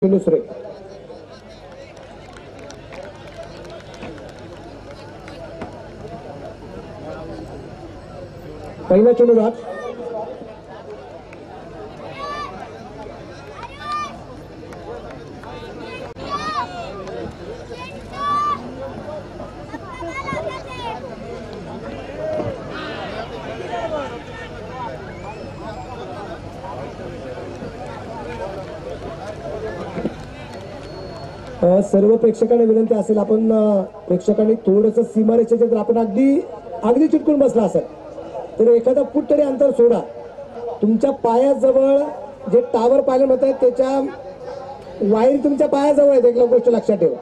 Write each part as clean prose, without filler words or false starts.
चेंडू सुरेख. पहिला चेंडू बाद. सर्व प्रेक्षकांना विनंती असेल, आपण प्रेक्षकांनी थोडंसं सीमारेषेच्या जर आपण अगदी चिटकून बसला असेल तर एखादा फूट तरी अंतर सोडा. तुमच्या पायाजवळ जे टावर पाहायला मिळत आहे त्याच्या वायर तुमच्या पायाजवळ आहेत, एक गोष्ट लक्षात ठेवा.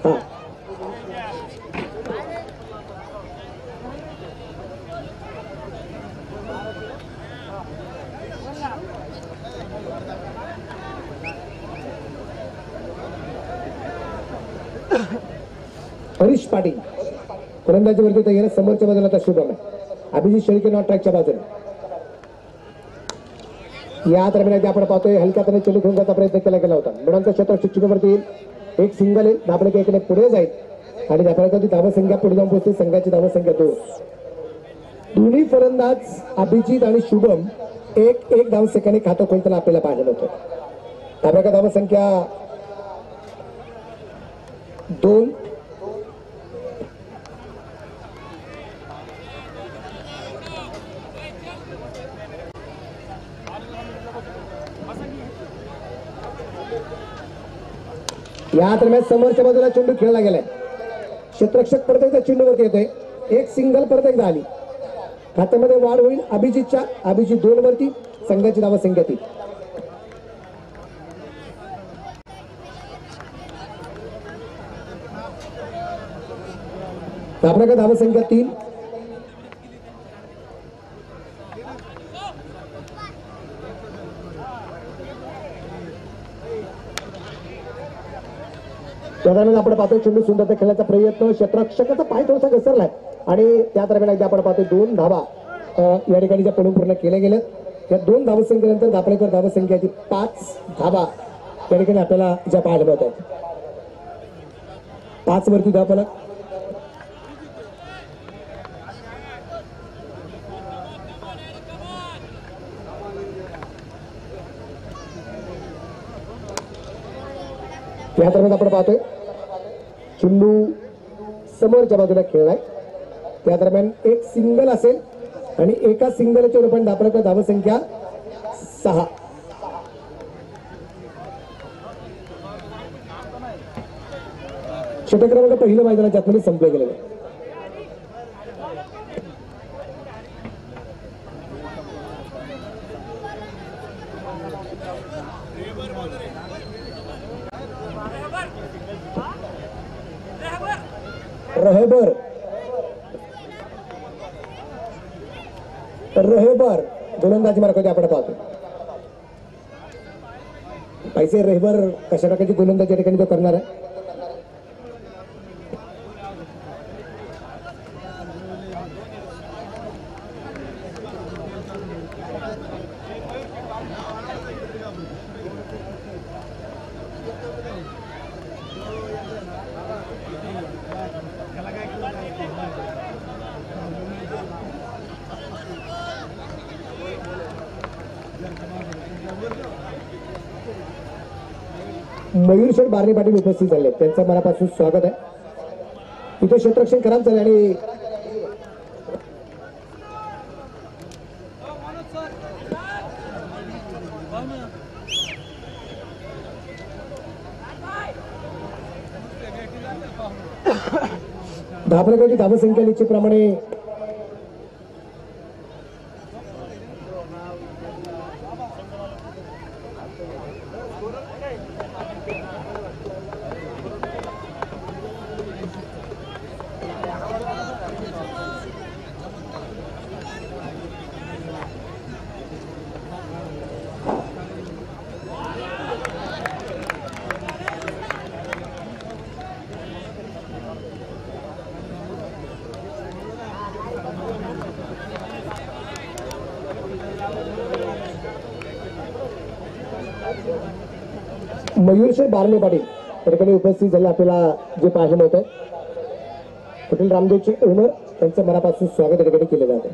हा, हरीश पाटील फलंदाजीवरती तयार. समोरच्या बाजूला आता शुभम आहे. अभिजित शेळके नॉट ट्रॅकच्या बाजूला. या दरम्यान आपण पाहतोय हलक्या हाताने चेंडू खेळण्याचा प्रयत्न केला होता. मुलांचा क्षेत्र चिठ्ठीवरती येईल. एक सिंगल येईल. दाबळे एकीने पुढे जाईल आणि दाबळेची धावसंख्या पुढे जाऊन पोहोचते. संघाची धावसंख्या 2. दोन्ही फलंदाज अभिजित आणि शुभम एक धावसंख्याने खातं खोलताना आपल्याला पाहिलं होतं. दाबळेची धावसंख्या 2. या दरम्यान समोरच्या बाजूला चेंडू खेळला गेलाय. क्षेत्ररक्षक परत एकदा चेंडूवरती येतोय. एक सिंगल परत एकदा आली. खात्यामध्ये वाढ होईल अभिजितच्या. अभिजित 2 वरती. संघाची धावसंख्या 3. आपल्याकडे धावसंख्या 3. त्यादरम्यान आपण पाहतो चेंडू सुंदर खेळण्याचा प्रयत्न. क्षेत्ररक्षकाचा पाय थोडासा घसरलाय आणि त्या दरम्यान एकदा आपण पाहतो 2 धावा या ठिकाणी ज्या पडून पूर्ण केल्या गेल्या. या 2 धावसंख्येनंतर दापळेकर धावसंख्याची 5 धावा या ठिकाणी आपल्याला ज्या पाहायला मिळतात. 5 वरती धावा. या दरम्यान आपण पाहतोय चेंडू समोरच्या बाजूला खेळलाय. त्या दरम्यान एक सिंगल असेल आणि एका सिंगलच्या रूपाने दापळेकर धावसंख्या 6. षटक क्रमांक पहिलं मैदानाच्या आतमध्ये संपलं गेलेलं आहे. रहेबर गोलंदाजी मार्गाची आपण पाहतो. पैसे रहेबर कशा प्रकारची गोलंदाजी या ठिकाणी तो करणार आहे. मयूर शेठ बारणे पाटील उपस्थित झाले, त्यांचं मनापासून स्वागत आहे. तिथे क्षेत्ररक्षण खराब झाले आणि धापरेकरची धावसंख्या निश्चितप्रमाणे मयूरशेठ बारणे पाटील त्या ठिकाणी उपस्थित झाले. आपल्याला जे पाहायला मिळत आहे पाटील रामदेवचे ओनर त्यांचं मनापासून स्वागत या ठिकाणी केलं जातं.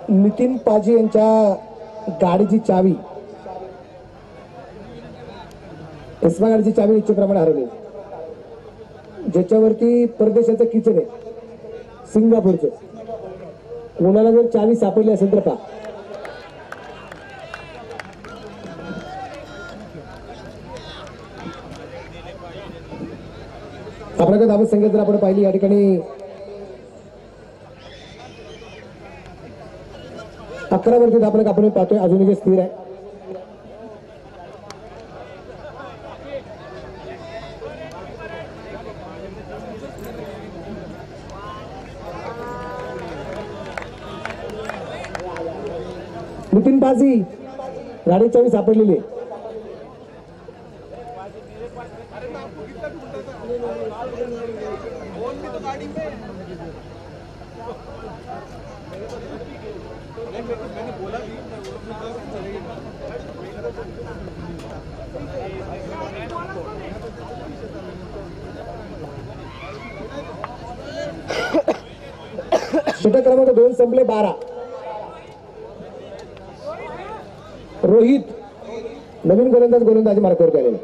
नितीन पाजी यांच्या गाडीची चावी एस्मा गाडीची चावी निश्चितप्रमाणे हरवली, ज्याच्यावरती परदेशाचं किचन आहे सिंगापूरचं. कोणाला जर चावी सापडली असेल तर पहा. आपल्याकडे धावत संख्या जर आपण पाहिली या ठिकाणी 11 वरती धापलक आपण पाहतोय, अजूनही स्थिर आहे. नितीन पाजी गाडी चावी सापडलेली आहे. षटक क्रमांक 2 संपले 12. रोहित नवीन गोलंदाजी मार्कावरती आलेला.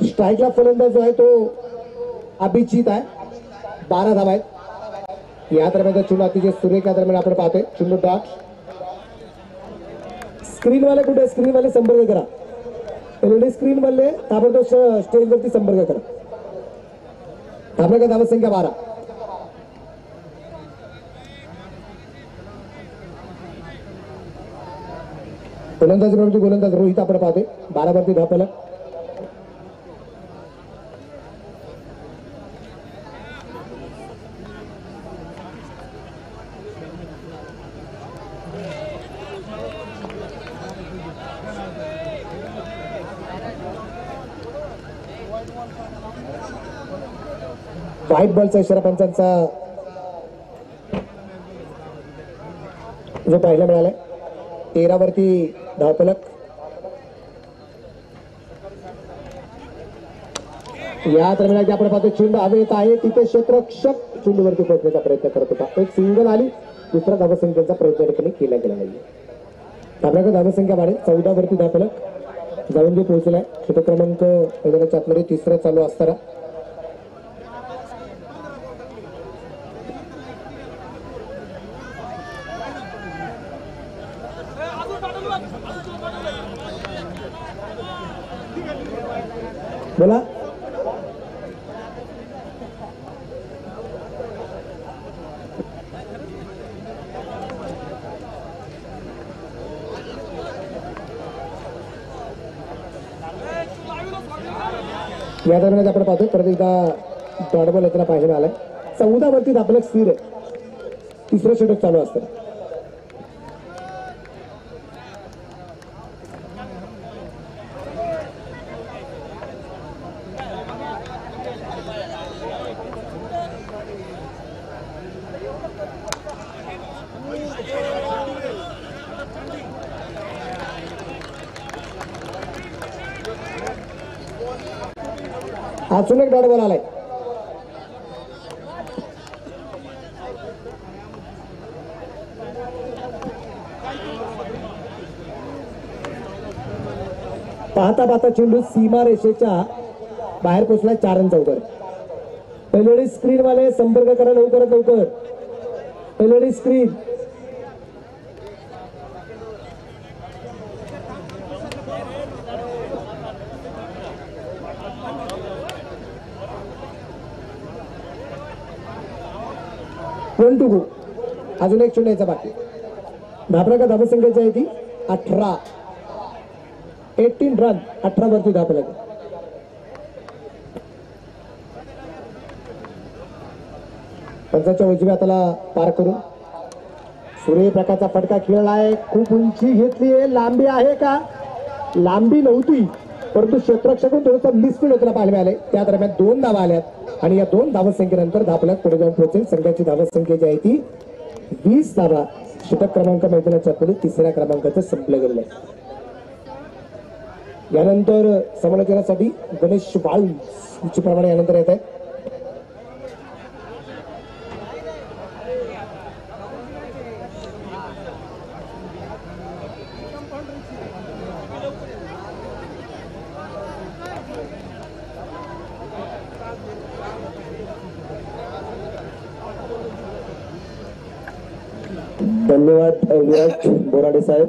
स्ट्राईकला फलंदाज जो आहे तो अभिजित आहे. 12 धावा आहेत. या दरम्यान चुना अतिशय सुरेख या दरम्यान आपण पाहतोय. चुन्नू डॉट स्क्रीनवाले कुठे, स्क्रीनवाले संपर्क करा. एलईडी स्क्रीनवाले ताबडतोब स्टेजवरती संपर्क करा. आपल्याकडे धावा संख्या 12. गोलंदाज रोहित आपण पाहतोय. 12 वरती धापलक. व्हाईट बॉलचा इशारा पंचांचा जो पाहायला मिळालाय. 13 वरती धावफलक. या दरम्यान आपण पाहतो चेंडू हवेत आहे तिथे क्षेत्ररक्षक चेंडूवरती पोहोचण्याचा प्रयत्न करत होता. एक सिंगल आली, दुसरा धावसंख्येचा प्रयत्न ठिकाणी केला गेला नाही. आपल्याकडे धावसंख्या वाढेल. 14 वरती धावफलक जाऊन जे पोहोचलाय. षटक क्रमांक मैदानाच्या आतमध्ये 3रा चालू असताना बोला. या दरम्यान आपण पाहतोय परत एकदा डॉटबॉल येताना पाहायला आलाय. 14 वरती आपलं स्थिर आहे. 3रं षटक चालू असतं. अजून एक डॉट बॉल आलाय. पाहता पाहता चेंडू सीमा रेषेच्या बाहेर पोहोचलाय. 4 रन चौकार. एलईडी स्क्रीन वाले संपर्क करा लवकरात लवकर. LED screen one two go. अजून एक चेंडू यायचा बाकी. धापला धावसंख्याची आहे ती 18 रन 18 वरती धापला. पंचाच्या उजव्या हाताला पार करून सूर्यप्रकाशचा फटका खेळला आहे. खूप उंची घेतली आहे. लांबी आहे का? लांबी नव्हती, परंतु क्षेत्ररक्षकून थोडंसं मिसफील्ड होताना पाहायला मिळाले. त्या दरम्यान 2 धावा आल्यात आणि या 2 धावसंख्येनंतर धापल्यात पुढे जाऊन पोहोचेल. संघाची धावसंख्या जी आहे ती 20 धावा. षटक क्रमांक मैदानाच्या पुढे 3ऱ्या क्रमांकाचं संपलं गेलेलं आहे. यानंतर समालोचनासाठी गणेश वाळ प्रमाणे यानंतर येत आहे. धन्यवाद विराज बोराडे साहेब.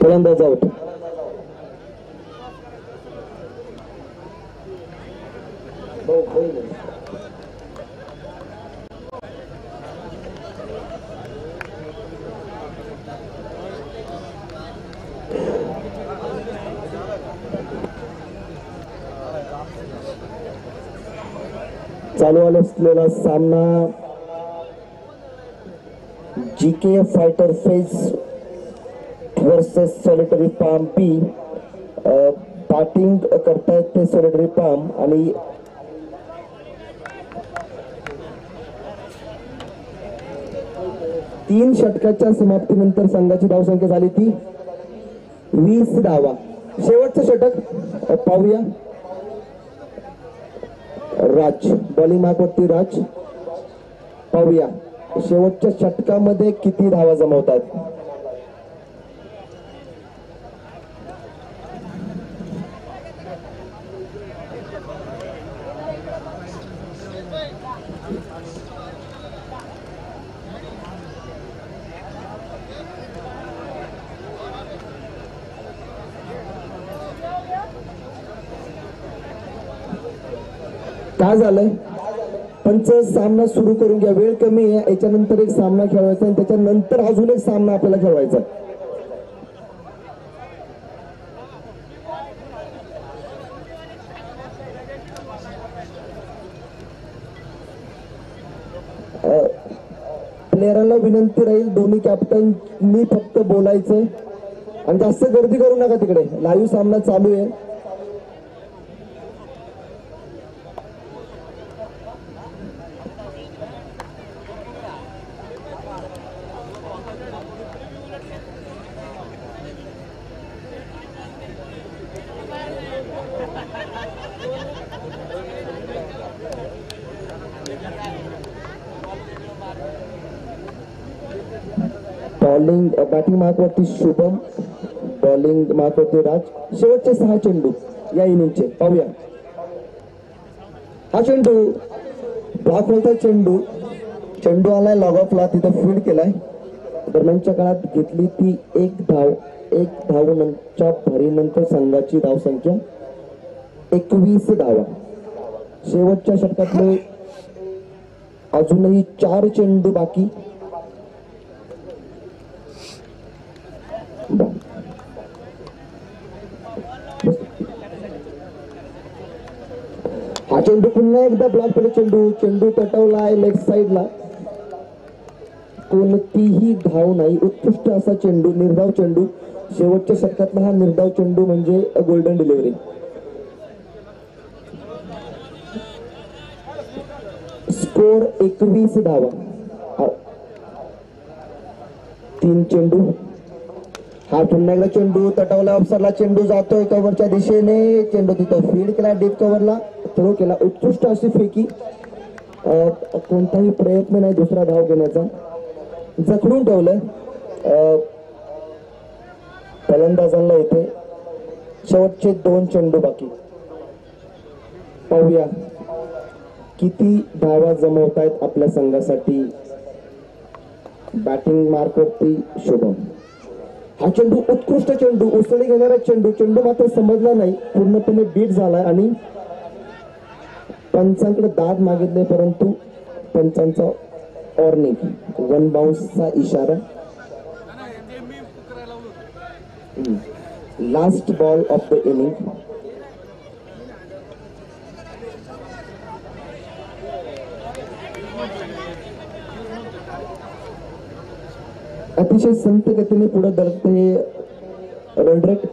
फलंदाज आउट. चालू असलेला सामना GK fighter phase versus solitary palm P. Batting करतायत ते सॉलिटरी पाम आणि तीन षटकाच्या समाप्तीनंतर संघाची धावसंख्या झाली ती 20 धावा. शेवटचं षटक पाहूया. राज बॉलिंग मार्कवरती राज. पाहूया शेवटच्या षटकामध्ये किती धावा जमवतात. काय झालंय? पंच सामना सुरू करून घ्या. वेळ कमी आहे. याच्यानंतर एक सामना खेळवायचा आणि त्याच्यानंतर अजून एक सामना आपल्याला खेळवायचा. प्लेयरांना विनंती राहील, दोन्ही कॅप्टननी फक्त बोलायचं आणि जास्त गर्दी करू नका. तिकडे लाईव्ह सामना चालू आहे. बॉलिंग बॅटिंग मार्कवरती शुभम, बॉलिंग मार्कवरती राज. शेवटचे 6 चेंडू या इनिंगचे पाहूया. हा चेंडू ब्लॉक होता. चेंडू आलाय लॉग ऑफला, तिथं फील्ड केलाय. दरम्यानच्या काळात घेतली ती 1 धाव. 1 धावनंतरच्या भरीनंतर संघाची धावसंख्या 21 धावा. शेवटच्या षटकातले अजूनही 4 चेंडू बाकी. हा चेंडू पुन्हा एकदा ब्लॉक केला. चेंडू तटवलाय लेग साईडला. कोणतीही धाव नाही. उत्कृष्ट असा चेंडू, निर्धाव चेंडू. शेवटच्या षटकातला हा निर्धाव चेंडू म्हणजे गोल्डन डिलिव्हरी. स्कोर 21 धावा. 3 चेंडू. हा पुन्हा एकदा चेंडू तटवला. अवसरला चेंडू जातोय कव्हरच्या दिशेने. चेंडू तिथं फीड केला, डीप कव्हरला थ्रो केला. उत्कृष्ट अशी फेकी. कोणताही प्रयत्न नाही दुसरा धाव घेण्याचा. जखडून ठेवलंय फलंदाजांना इथे. शेवटचे 2 चेंडू बाकी. पाहूया किती धावा जमवतायत आपल्या संघासाठी. बॅटिंग मार्कवरती शुभम. हा चेंडू उत्कृष्ट चेंडू, उसळी घेणारा चेंडू. चेंडू मात्र समजला नाही, पूर्णपणे बीट झालाय आणि पंचांकडे दाद मागितले, परंतु पंचांचा ऑर्निंग 1 बाउन्सचा इशारा. Last ball of the inning. अतिशय संत गतीने पुढे धरते रन रेट.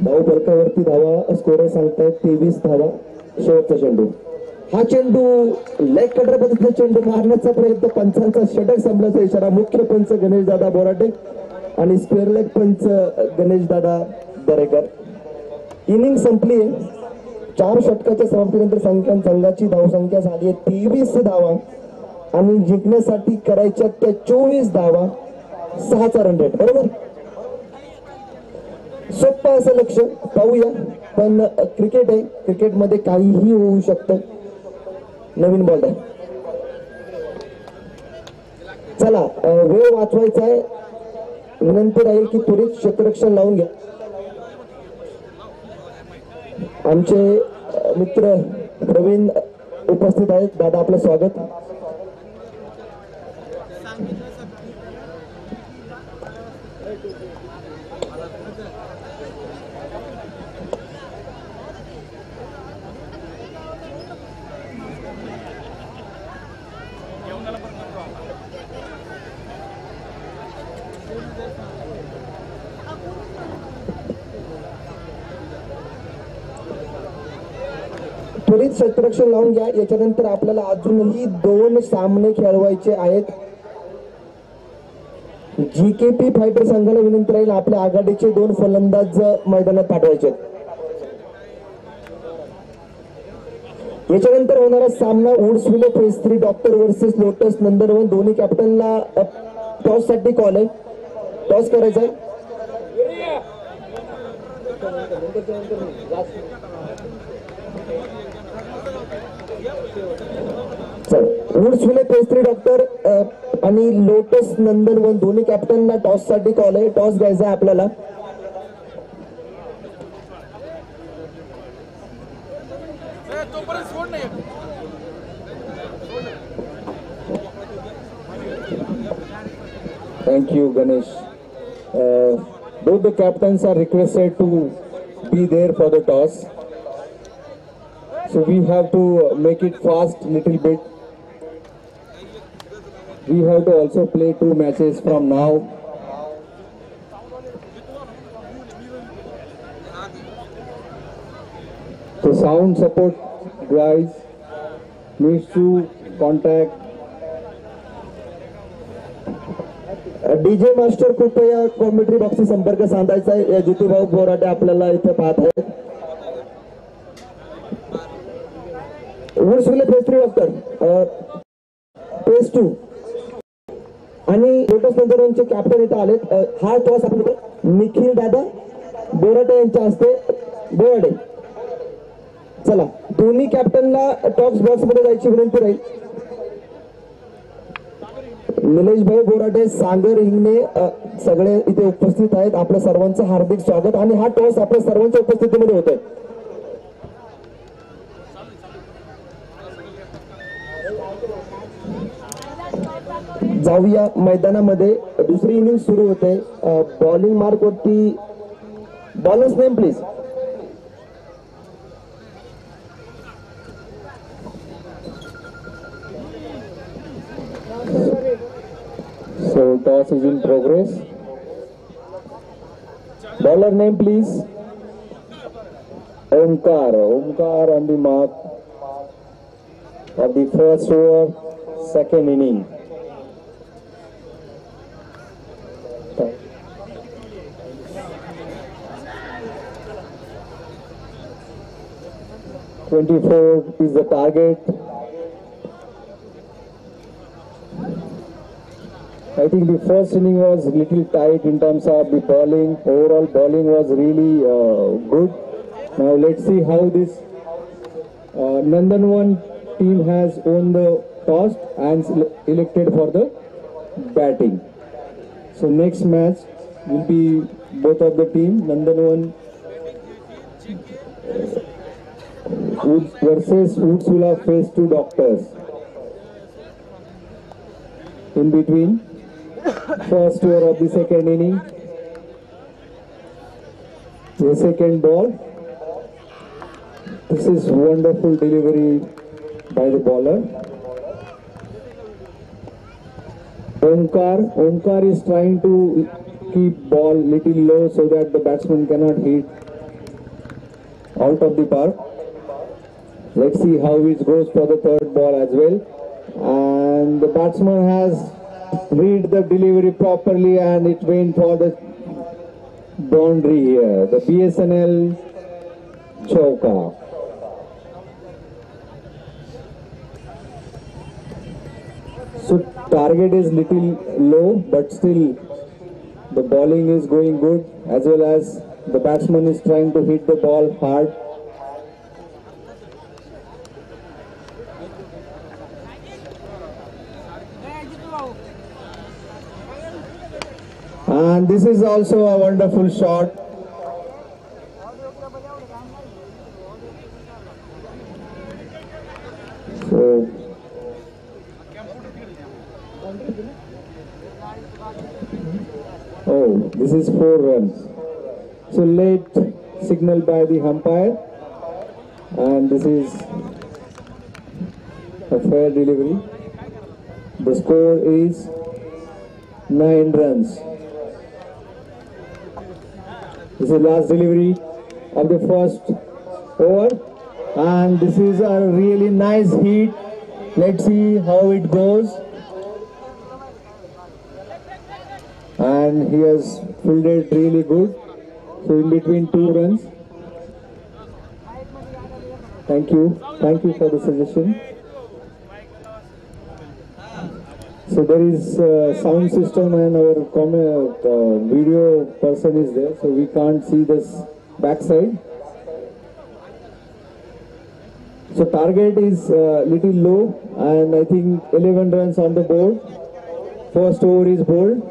धाव फलकावरती धावा स्कोर सांगतायत 23 धावा. शेवटचा चेंडू. हा चेंडू लेग कटर पद्धतीचा चेंडू मारण्याचा प्रयत्न. पंचांचा षटक संपल्याचा इशारा. मुख्य पंच गणेश दादा बोराटे आणि स्क्वेअर लेग पंच गणेश दादा दरेकर. इनिंग संपली. 4 षटकाच्या समाप्तीनंतर संघाची धावसंख्या झाली आहे 23 धावा आणि जिंकण्यासाठी करायच्या त्या 24 धावा. 6चा रन रेट. बरोबर. सोपं असं लक्ष. पाहूया, पण क्रिकेट आहे, क्रिकेटमध्ये काहीही होऊ शकतं. नवीन बॉल आहे. चला, वेळ वाचवायचा आहे. विनंती राहील की त्वरित क्षेत्ररक्षण लावून घ्या. आमचे मित्र प्रवीण उपस्थित आहेत. दादा, आपलं स्वागत. त्वरित क्षेत्ररक्षण लावून घ्या. याच्यानंतर आपल्याला अजूनही 2 सामने खेळवायचे आहेत. जीकेपी फायटर संघाला विनंती राहील आपल्या आघाडीचे 2 फलंदाज मैदानात पाठवायचे. याच्यानंतर होणारा सामना वुड्सविले फेज 3 डॉक्टर वर्सेस लोटस नंदनवन. दोन्ही कॅप्टनला टॉस साठी कॉल आहे. टॉस करायचा आहे. वुड्सविले फेज 3 डॉक्टर आणि लोटस नंदनवन दोन्ही कॅप्टनला टॉस साठी कॉल आहे. टॉस घ्यायचा आहे आपल्याला. Thank you, Ganesh. Both the captains are requested to be there for the toss. So we have to make it fast little bit. We have to also play 2 matches from now. So sound support guys needs to contact. DJ master कृपया commentary बॉक्सशी संपर्क साधायचा आहे. ज्योतिभाऊ बोराटे आपल्याला इथे पाहत आहेत. वुड्सविले phase 3 doctor phase 2 आणि lotus नंदनवनचे captain इथे आलेत. हा टॉस आपण निखिल दादा बोराटे यांच्या हस्ते. बोराटे, चला, दोन्ही कॅप्टनला टॉस बॉक्स मध्ये जायची विनंती राहील. निलेश भाऊ बोराटे, सागर हिंगणे सगळे इथे उपस्थित आहेत. आपल्या सर्वांचं हार्दिक स्वागत. आणि हा टॉस आपल्या सर्वांच्या उपस्थितीमध्ये होतोय. जाऊया मैदानामध्ये. दुसरी इनिंग सुरू होते. बॉलिंग मार्क वरती bowlers name please. So toss is in progress. Bowler name please. Omkar. Omkar on the mark of the first over, second inning. .24 is the target. I think the first inning was little tight in terms of the bowling. Overall bowling was really good. Now let's see how this Nandanwan team has won the toss and elected for the batting. So next match will be both of the team, Nandanwan versus Woodsula Phase 2 Doctors. In between, first over of the second inning, the second ball. This is wonderful delivery by the bowler. Omkar is trying to keep ball little low so that the batsman cannot hit out of the park. Let's see how it goes for the third ball as well. And the batsman has read the delivery properly and it went for the boundary here. The BSNL chauka. So target is little low, but still the bowling is going good, as well as the batsman is trying to hit the ball hard. And this is also a wonderful shot. So oh, this is 4 runs. So late signal by the umpire, and this is a fair delivery. The score is 9 runs. This is last delivery of the first over, and this is a really nice hit. Let's see how it goes. And he has fielded really good. So in between 2 runs. Thank you for the suggestion. So there is sound system and our video person is there, so we can't see this backside. So target is little low, and I think 11 runs on the board. First over is bowled.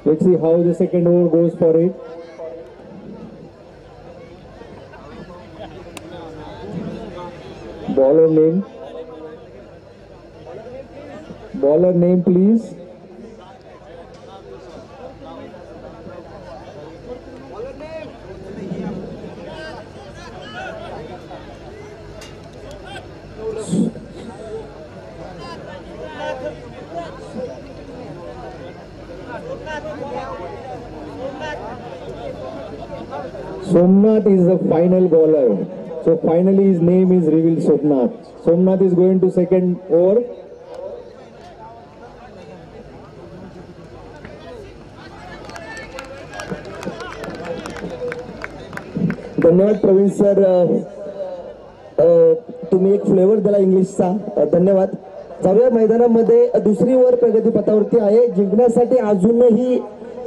Let's see how the second over goes for it. Bowler name. Bowler name, please. Somnath is the final bowler. So finally his name is revealed, Somnath. Somnath is going to second over. धन्यवाद Pravin sir, तुम्ही एक flavour दिला इंग्लिशचा, धन्यवाद. जाऊया मैदानामध्ये. दुसरी over प्रगतीपथावरती आहे. जिंकण्यासाठी अजूनही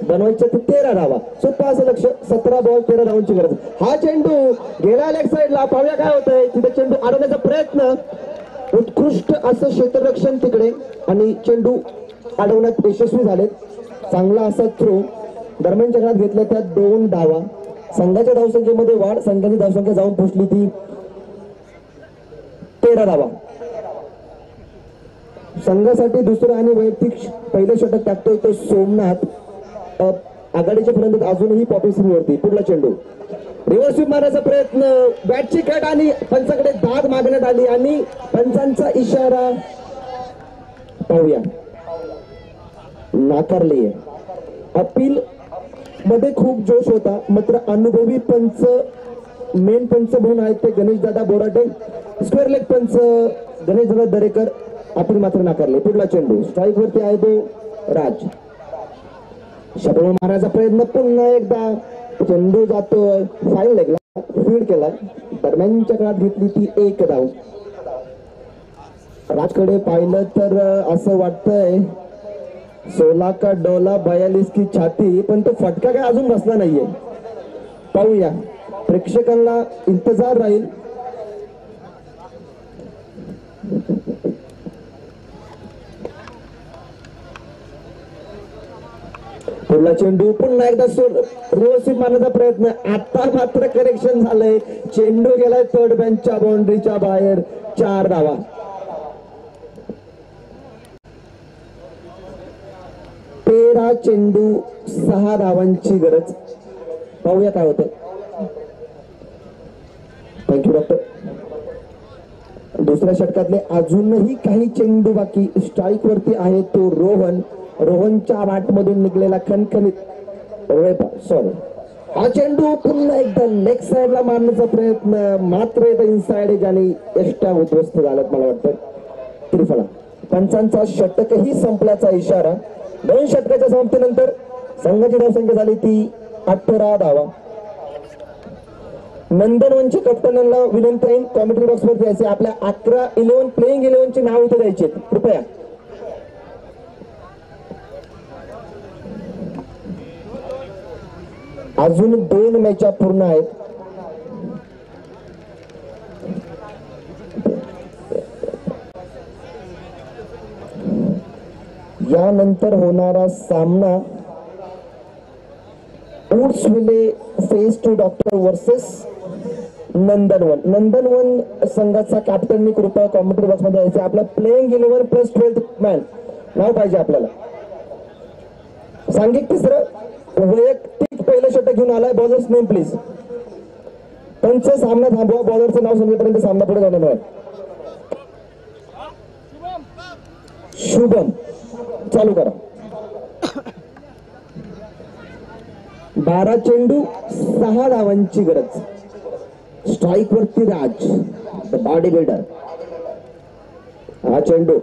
बनवायचे ते 13 धावा. सोपं असं लक्ष, 17 बॉल 13 धावांची गरज. हा चेंडू गेला लेग साईडला. पाहूया काय होतंय. तिथे चेंडू अडवण्याचा प्रयत्न, उत्कृष्ट असं क्षेत्ररक्षण तिकडे, आणि चेंडू अडवण्यात यशस्वी झाले. चांगला असा थ्रो. दरम्यानच्या काळात घेतल्या त्या 2 धावा. संघाच्या धावसंख्येमध्ये वाढ. संघाची धावसंख्या जाऊन पोहोचली ती 13 धावा. संघासाठी दुसरं आणि वैयक्तिक पहिलं षटक टाकतोय तो सोमनाथ. आघाडीच्या फलंदाज अजूनही पॉपी वरती. पुढला चेंडू रिव्हर्स स्वीप मारण्याचा प्रयत्न. बॅटची कट आणि पंचाकडे दाद मागण्यात आली आणि पंचांचा इशारा पाहूया, नाकारली आहे. अपील मध्ये खूप जोश होता, मात्र अनुभवी पंच, मेन पंच म्हणून आहेत ते गणेशदादा बोराटे, स्क्वेअर लेग पंच गणेशदादा दरेकर, अपील मात्र नाकारले. पुढला चेंडू स्ट्राईक वरती आहे तो राज. शटल मारायचा प्रयत्न पुन्हा एकदा. चेंडू जातो फाईल लेगला, फीड केला. दरम्यानच्या काळात घेतली ती 1 धाव. राजकडे पाहिलं तर असं वाटतंय 16 का डोला 42 की छाती, पण तो फटका काय अजून बसला नाहीये. पाहूया, प्रेक्षकांना इंतजार राहील. पुढला चेंडू पुन्हा एकदा व्यवस्थित मारण्याचा प्रयत्न. आता मात्र करेक्शन झालंय. चेंडू गेलाय थर्ड बँचच्या बाउंड्रीच्या बाहेर. 4 धावा. तेरा चेंडू 6 धावांची गरज. पाहूया काय होतं. Thank you doctor. दुसऱ्या षटकातले अजूनही काही चेंडू बाकी. स्ट्राईक वरती आहे तो रोहन. रोहनच्या बॅट मधून निघलेला खणखणीत सॉरी हा चेंडू पुन्हा एकदा लेग साइडला मारण्याचा प्रयत्न. मात्र इथं इनसाइड एज आणि एक्स्ट्रा उद्ध्वस्त झाल्यात मला वाटतं. त्रिफला. पंचांचा षटकही संपल्याचा इशारा. 2 षटकाच्या समाप्तीनंतर संघाची धावसंख्या झाली ती 18 धावा. नंदनवनच्या कप्तानांना विनंती आहे कॉमेंट्री बॉक्स वर द्यायचे आपल्या 11 प्लेइंग 11 चे नाव इथे द्यायचे कृपया. अजून 2 मॅचा पूर्ण आहेत. यानंतर होणारा सामना उड्सविले फेज 2 डॉक्टर वर्सेस नंदनवन. नंदनवन संघाचा कॅप्टननी कृपया कॉमेंट्री बॉक्स मध्ये द्यायचे. आपला प्लेइंग 11 प्लस 12 मॅन नाव पाहिजे आपल्याला. सांघिक तिसरं वैयक्तिक पहिलं षटक घेऊन आलाय. Bowlers name please. पंच सामना थांबवा. बॉलरचं नाव समजेपर्यंत सामना पुढे जाणार आहे. शुभम चालू करा. 12 चेंडू 6 धावांची गरज. स्ट्राईक वरती राज द बॉडी बिल्डर. हा चेंडू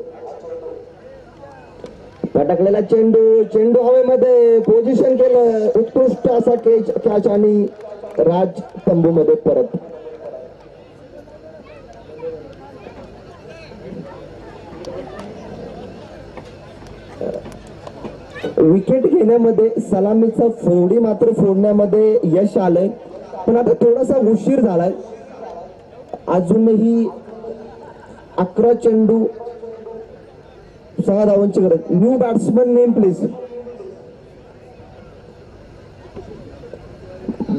पटकलेला चेंडू हवेमध्ये पोझिशन केलं. उत्कृष्ट असा कॅच आणि राज तंबू मध्ये परत. विकेट घेण्यामध्ये सलामीचा फोडी मात्र फोडण्यामध्ये यश आलंय. पण आता थोडासा उशीर झालाय. अजूनही 11 चेंडू 6 धावांची गरज. New batsman name please.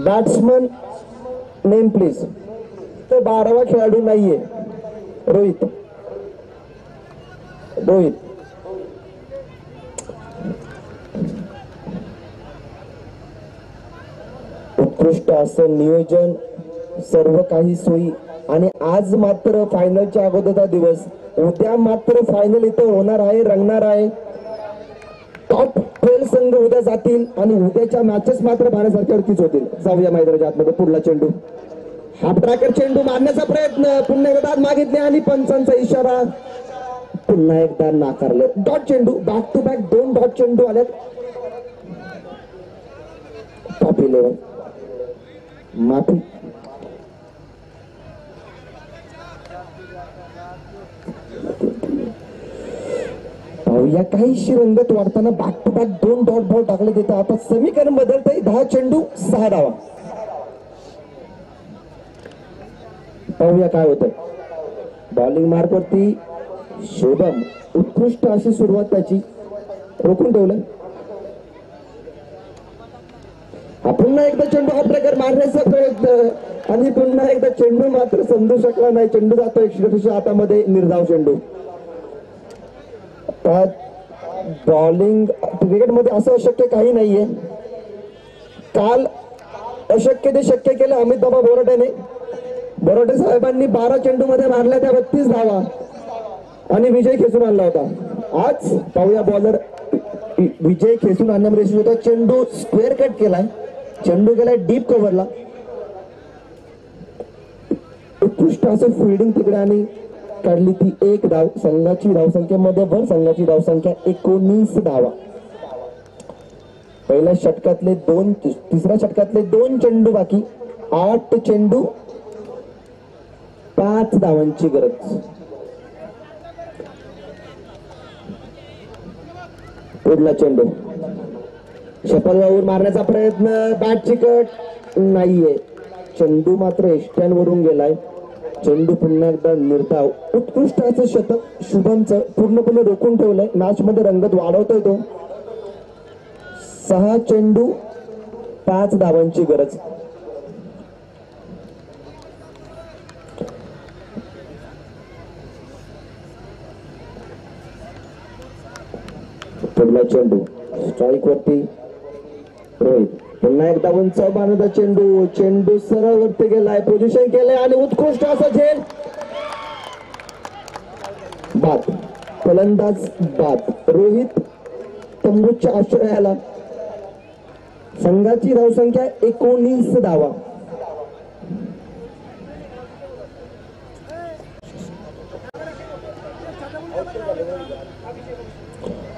Batsman name please. तो 12वा खेळाडू नाहीये. रोहित. उत्कृष्ट असं नियोजन, सर्व काही सोयी. आणि आज मात्र फायनलच्या अगोदरचा दिवस. उद्या मात्र फायनल इथं होणार आहे, रंगणार आहे. टॉप 12 संघ उद्या जातील आणि उद्याच्या मॅचेस मात्र पाहण्यासारख्या अडकीच होतील. जाऊया मैदानाच्या आतमध्ये. पुढला चेंडू हाफ ट्रॅकर चेंडू मारण्याचा प्रयत्न. पुन्हा एकदा मागितले आणि पंचांचा इशारा पुन्हा एकदा नाकारले. डॉट चेंडू. बॅक टू बॅक 2 डॉट चेंडू आलेत. टॉप 11 माफी. या काहीशी रंगत वाढताना back to back 2 dot ball टाकले देतात. आता समीकरण बदलतंय. 10 चेंडू 6 धावा. पाहूया काय होतंय. बॉलिंग मार्क वरती शुभम. उत्कृष्ट अशी सुरुवात त्याची. रोखून ठेवलं. पुन्हा एकदा चेंडू हा प्रकार मारण्याचा प्रयत्न आणि पुन्हा एकदा चेंडू मात्र समजू शकला नाही. चेंडू जातो एक्स्ट्राच्या हातामध्ये. निर्धाव चेंडू. बॉलिंग क्रिकेटमध्ये असं अशक्य काही नाहीये. काल अशक्य ते शक्य केलं अमित बाबा बोराटेने. बोराटे साहेबांनी 12 चेंडू मध्ये मारल्या त्या 32 धावा आणि विजय खेचून आणला होता. आज पाहूया बॉलर विजय खेचून आणण्यामध्ये होता. चेंडू स्क्वेअर कट केलाय. चेंडू गेलाय डीप कव्हरला. उत्कृष्ट असं फिल्डिंग तिकडे आणि काढली ती 1 धाव. संघाची धावसंख्येमध्ये भर. संघाची धावसंख्या 19 धावा. पहिल्या षटकातले 2 तिसऱ्या षटकातले 2 चेंडू बाकी. 8 चेंडू 5 धावांची गरज. पुढला चेंडू शपलवाहून मारण्याचा प्रयत्न, बॅट चिकट नाहीये. चेंडू मात्र एष्ट्यांवरून गेलाय. चेंडू पुन्हा एकदा निर्धाव. उत्कृष्ट असं शतक शुभमचं पूर्णपणे रोखून ठेवलंय. मॅच मध्ये रंगत वाढवतोय तो. 6 चेंडू 5 धावांची गरज. पुढला चेंडू स्ट्राईक वरती रोहित. पुन्हा एकदा उंच बांधता चेंडू. चेंडू सरळ वरती गेलाय. पोझिशन केलंय आणि उत्कृष्ट असं झेल. बाद. फलंदाज बाद. रोहित तंबूच्या आश्रयाला. संघाची धावसंख्या 19 धावा.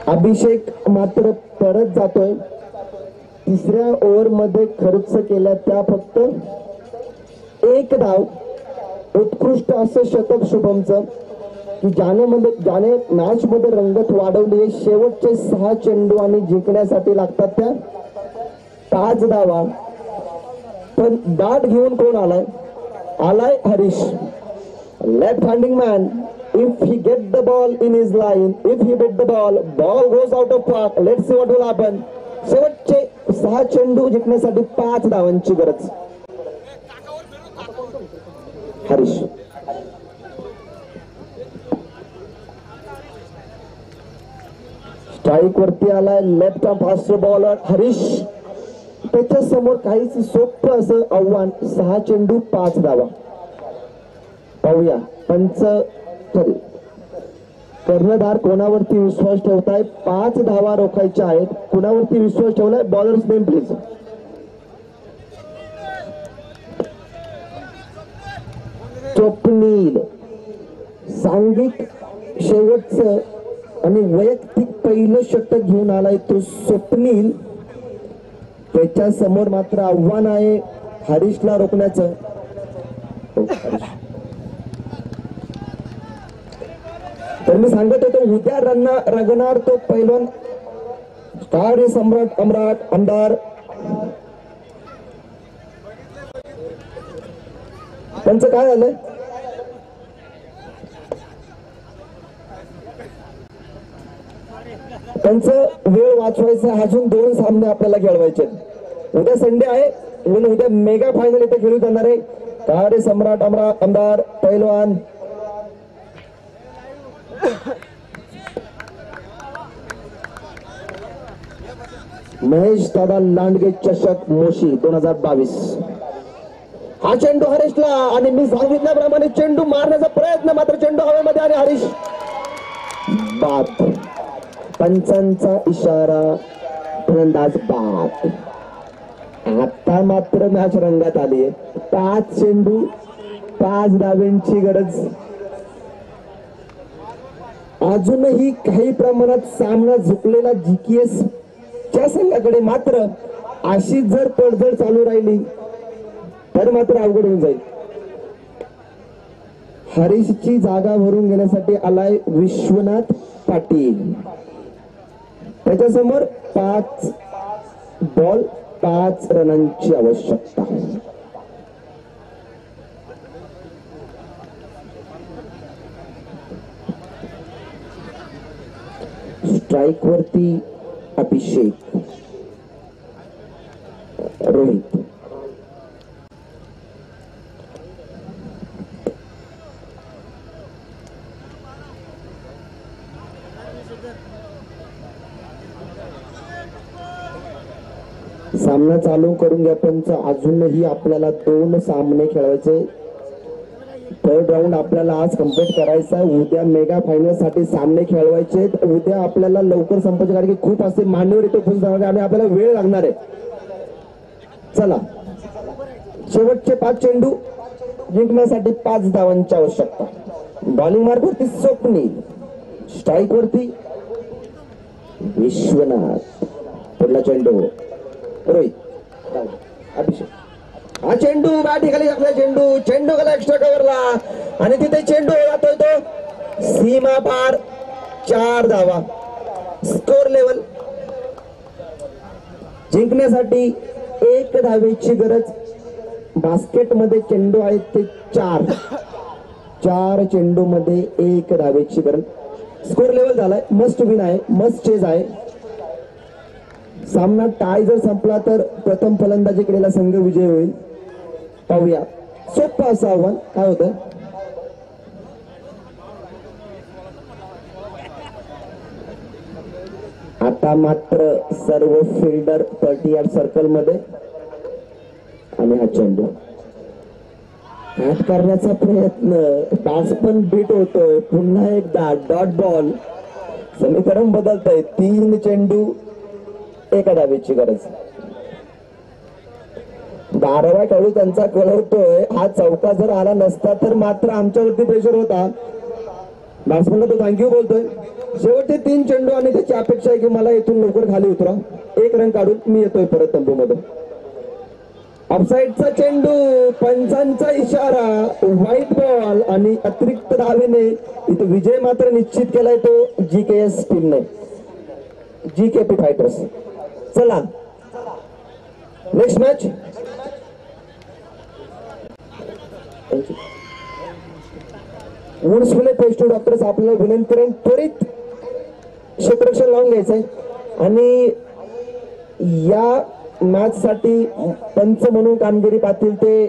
अभिषेक मात्र परत जातोय. तिसऱ्या ओव्हर मध्ये खर्च केल्या त्या फक्त 1 धाव. उत्कृष्ट असं शतक शुभमचं की ज्याने मॅच मध्ये रंगत वाढवली. शेवटचे 6 चेंडू आणि जिंकण्यासाठी लागतात त्या 5 धावा. पण बॅट घेऊन कोण आलाय Harish. Left handing man. If he get the ball in his line, if he hit the ball goes out of park. Let's see what will happen. शेवटचे 6 चेंडू जिंकण्यासाठी 5 धावांची गरज. हरीश. स्ट्राईक वरती आलाय left arm fast bowler Harish. त्याच्या समोर काहीच सोपं असं आव्हान. 6 चेंडू 5 धावा. पाहूया पंच कर्णधार कोणावरती विश्वास ठेवताय. 5 धावा रोखायच्या आहेत. कोणावरती विश्वास ठेवलाय. Bowlers name please. स्वप्नील. सांघिक शेवटचं आणि वैयक्तिक पहिलं षटक घेऊन आलाय तो स्वप्नील. त्याच्या समोर मात्र आव्हान आहे हरीशला रोखण्याचं. तर मी सांगत होतो उद्या रंगणार तो पैलवान स्टार सम्राट आमदार. त्यांचं काय झालंय. त्यांचं वेळ वाचवायचं. अजून 2 सामने आपल्याला खेळवायचे. उद्या संडे आहे म्हणून उद्या मेगा फायनल इथे खेळू जाणार आहे. स्टार सम्राट आमदार पैलवान महेश दादा लांडगे चषक मोशी 2022. हा चेंडू हरीशला आणि मी सांगितल्याप्रमाणे चेंडू मारण्याचा प्रयत्न मात्र चेंडू हवेमध्ये आणि हरीश बाद. पंचांचा इशारा. फलंदाज बाद. आता मात्र मॅच रंगात आली. 5 चेंडू 5 धावांची गरज. अजूनही काही प्रमाणात सामना झुकलेला जीकेएस च्या संघाकडे. मात्र अशी जर पडझड चालू राहिली तर मात्र अवघड होऊन जाईल. हरीशची जागा भरून घेण्यासाठी आलाय विश्वनाथ पाटील. त्याच्यासमोर 5 बॉल 5 रनांची आवश्यकता. स्ट्राईक वरती अभिषेक. रोहित. सामना चालू करून घ्या पंच. अजूनही आपल्याला 2 सामने खेळायचे. 3rd राऊंड आपल्याला आज कंप्लीट करायचा. उद्या मेगा फायनल साठी सामने खेळवायचे. उद्या आपल्याला लवकर संपायचे कारण की खूप असे मान्यवर इथे फुल जाणार आणि आपल्याला वेळ लागणार आहे. चला शेवटचे 5 चेंडू जिंकण्यासाठी 5 धावांची आवश्यकता. बॉलिंग मार्क वरती स्वप्नील. स्ट्राईक वरती विश्वनाथ. पुढला चेंडू रोहित. अभिषेक. हा चेंडू बॅटी खाली टाकला. चेंडू गेला एक्स्ट्रा कव्हरला आणि तिथे चेंडू जातोय तो सीमा पार. 4 धावा. स्कोर लेवल जिंकण्यासाठी 1 धावेची गरज. बास्केटमध्ये चेंडू आहेत ते 4 चेंडू मध्ये 1 धावेची गरज. स्कोर लेवल झालाय. मस्ट विन आहे, मस्ट चेज आहे. सामना टाय जर संपला तर प्रथम फलंदाजी केलेला संघ विजय होईल. पाहूया सोपं असं आव्हान काय होतं. आता मात्र सर्व फिल्डर 30 सर्कल मध्ये आणि हा चेंडू हॅट करण्याचा प्रयत्न. बॅट्समन बीट होतोय. पुन्हा एकदा डॉट बॉल. समीकरण बदलत आहे. 3 चेंडू 1 धावेची गरज. 12वा खेळाडू त्यांचा कळवतोय हा चौका जर आला नसता तर मात्र आमच्यावरती प्रेशर होता. बॅट्समनला तो थँक्यू बोलतोय. शेवटचे 3 चेंडू आणि त्याची अपेक्षा आहे की मला इथून लवकर खाली उतरा. 1 रन काढून मी येतोय परत तंबूमध्ये. ऑफसाईडचा चेंडू. पंचांचा इशारा. व्हाईट बॉल आणि अतिरिक्त धावेने इथे विजय मात्र निश्चित केलाय तो GKS टीमने. GKP fighters. चला नेक्स्ट मॅच. वुड्सविले पेज टू डॉक्टर्स आपल्याला विनंती करेन त्वरित क्षेत्ररक्षण लावून घ्यायचंय आणि या मॅच साठी पंच म्हणून कामगिरी पाहतील ते